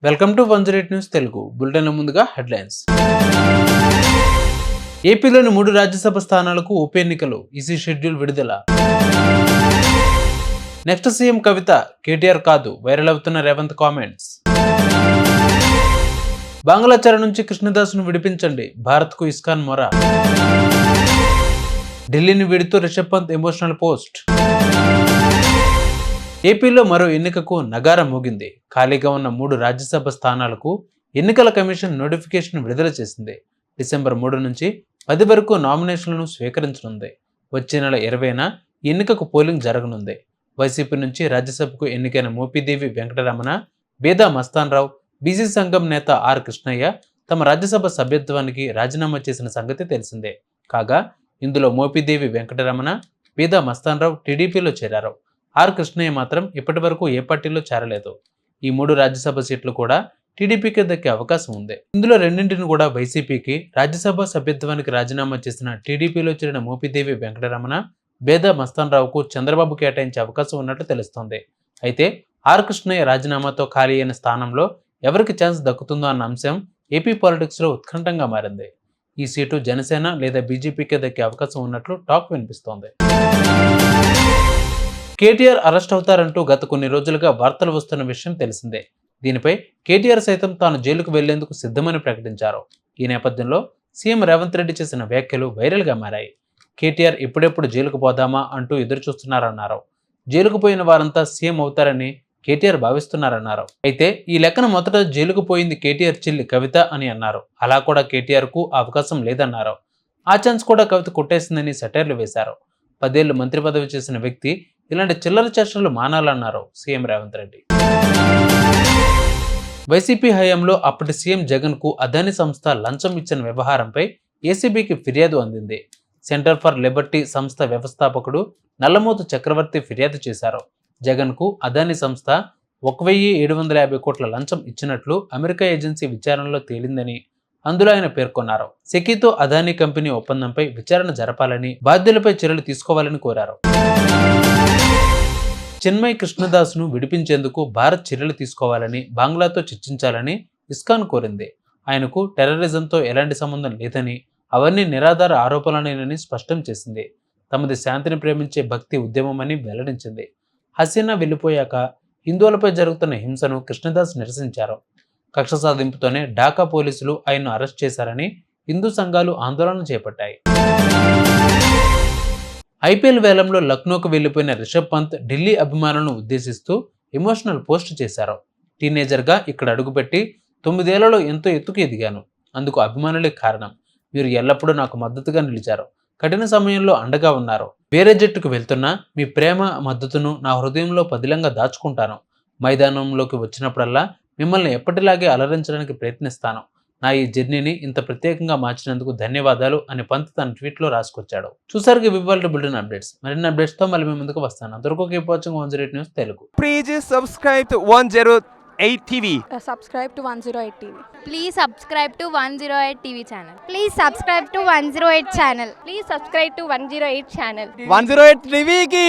Welcome to 108 news Telugu bulletin. ముందుగా headlines. ఏపీలోని 3 రాజ్యసభ స్థానాలకు ఉప ఎన్నికలు, ఈసీ షెడ్యూల్ విడుదల. నెక్స్ట్ సీఎం కవిత, కేటీఆర్ కాదు, వైరల్ అవుతున్న రేవంత్ కామెంట్స్. బంగ్లా చెర నుంచి కృష్ణదాస్ను విడిపించండి, భారత్కు ఇస్కాన్ మొర. ఢిల్లీని వీడుతూ రిషబ్ పంత్ ఎమోషనల్ పోస్ట్. ఏపీలో మరో ఎన్నికకు నగారం మోగింది. ఖాళీగా ఉన్న 3 రాజ్యసభ స్థానాలకు ఎన్నికల కమిషన్ నోటిఫికేషన్ విడుదల చేసింది. డిసెంబర్ 3 నుంచి 10 వరకు నామినేషన్లను స్వీకరించనుంది. వచ్చే నెల 20న ఎన్నికకు పోలింగ్ జరగనుంది. వైసీపీ నుంచి రాజ్యసభకు ఎన్నికైన మోపిదేవి వెంకటరమణ, బేదా మస్తాన్ రావు, బీసీ సంఘం నేత ఆర్ కృష్ణయ్య తమ రాజ్యసభ సభ్యత్వానికి రాజీనామా చేసిన సంగతి తెలిసిందే. కాగా ఇందులో మోపిదేవి వెంకటరమణ, బేదా మస్తాన్ రావు టీడీపీలో చేరారు. ఆర్ కృష్ణయ్య మాత్రం ఇప్పటి వరకు ఏ పార్టీలో చేరలేదు. ఈ 3 రాజ్యసభ సీట్లు కూడా టీడీపీకి దక్కే అవకాశం ఉంది. ఇందులో రెండింటిని కూడా వైసీపీకి రాజ్యసభ సభ్యత్వానికి రాజీనామా చేసిన టీడీపీలో చేరిన మోపిదేవి వెంకటరమణ, బేదా మస్తాన్ రావుకు చంద్రబాబు కేటాయించే అవకాశం ఉన్నట్లు తెలుస్తోంది. అయితే ఆర్ కృష్ణయ్య రాజీనామాతో ఖాళీ అయిన స్థానంలో ఎవరికి ఛాన్స్ దక్కుతుందో అన్న అంశం ఏపీ పాలిటిక్స్ లో ఉత్కంఠంగా మారింది. ఈ సీటు జనసేన లేదా బీజేపీకే దక్కే అవకాశం ఉన్నట్లు టాక్ వినిపిస్తోంది. కేటీఆర్ అరెస్ట్ అవుతారంటూ గత కొన్ని రోజులుగా వార్తలు వస్తున్న విషయం తెలిసిందే. దీనిపై కేటీఆర్ సైతం తాను జైలుకు వెళ్లేందుకు సిద్ధమని ప్రకటించారు. ఈ నేపథ్యంలో సీఎం రేవంత్ రెడ్డి చేసిన వ్యాఖ్యలు వైరల్గా మారాయి. కేటీఆర్ ఎప్పుడెప్పుడు జైలుకు పోదామా అంటూ ఎదురుచూస్తున్నారన్నారు. జైలుకు పోయిన వారంతా సీఎం అవుతారని కేటీఆర్ భావిస్తున్నారన్నారు. అయితే ఈ లెక్కన మొదట జైలుకు పోయింది కేటీఆర్ చెల్లి కవిత అని అన్నారు. అలా కూడా కేటీఆర్కు అవకాశం లేదన్నారు. ఆ ఛాన్స్ కూడా కవిత కొట్టేసిందని సెటైర్లు వేశారు. 10 ఏళ్లు మంత్రి పదవి చేసిన వ్యక్తి ఇలాంటి చిల్లర చేష్టలు మానాలన్నారు సీఎం రేవంత్ రెడ్డి. వైసీపీ హయాంలో అప్పటి సీఎం జగన్ కు అదానీ సంస్థ లంచం ఇచ్చిన వ్యవహారంపై ఏసీబీకి ఫిర్యాదు అందింది. సెంటర్ ఫర్ లిబర్టీ సంస్థ వ్యవస్థాపకుడు నల్లమోతు చక్రవర్తి ఫిర్యాదు చేశారు. జగన్ కు అదానీ సంస్థ 1,750 కోట్ల లంచం ఇచ్చినట్లు అమెరికా ఏజెన్సీ విచారణలో తేలిందని అందులో ఆయన పేర్కొన్నారు. సెకీతో అదానీ కంపెనీ ఒప్పందంపై విచారణ జరపాలని, బాధ్యులపై చర్యలు తీసుకోవాలని కోరారు. చిన్మయ్ కృష్ణదాస్ను విడిపించేందుకు భారత్ చర్యలు తీసుకోవాలని, బంగ్లాతో చర్చించాలని ఇస్కాన్ కోరింది. ఆయనకు టెర్రరిజంతో ఎలాంటి సంబంధం లేదని, అవన్నీ నిరాధార ఆరోపణలేనని స్పష్టం చేసింది. తమది శాంతిని ప్రేమించే భక్తి ఉద్యమమని వెల్లడించింది. హసీనా వెళ్లిపోయాక హిందువులపై జరుగుతున్న హింసను కృష్ణదాస్ నిరసించారు. కక్ష సాధింపుతోనే ఢాకా పోలీసులు ఆయన్ను అరెస్ట్ చేశారని హిందూ సంఘాలు ఆందోళన చేపట్టాయి. ఐపీఎల్ వేలంలో లక్నోకు వెళ్లిపోయిన రిషబ్ పంత్ ఢిల్లీ అభిమానులను ఉద్దేశిస్తూ ఎమోషనల్ పోస్ట్ చేశారు. టీనేజర్గా ఇక్కడ అడుగుపెట్టి 9 ఏళ్లలో ఎంతో ఎత్తుకు ఎదిగాను. అందుకు అభిమానులే కారణం. మీరు ఎల్లప్పుడూ నాకు మద్దతుగా నిలిచారు. కఠిన సమయంలో అండగా ఉన్నారు. వేరే జట్టుకు వెళ్తున్నా మీ ప్రేమ మద్దతును నా హృదయంలో పదిలంగా దాచుకుంటాను. మైదానంలోకి వచ్చినప్పుడల్లా మిమ్మల్ని ఎప్పటిలాగే అలరించడానికి ప్రయత్నిస్తాను. నా ఈ జర్నీని ఇంత ప్రత్యేకంగా మార్చినందుకు ధన్యవాదాలు అని పంత్ తన ట్వీట్లో రాసుకొచ్చాడు. చూసారు ఇవాళ బులెటిన్ అప్డేట్స్. మరిన్ని అప్డేట్స్ తో మళ్ళీ మీ ముందుకు వస్తాను. అంతవరకు keep watching 108 news Telugu. Please subscribe to 108 TV. Subscribe to 108 TV. Please subscribe to 108 TV channel. Please subscribe to 108 channel. Please subscribe to 108 channel. 108 TV ki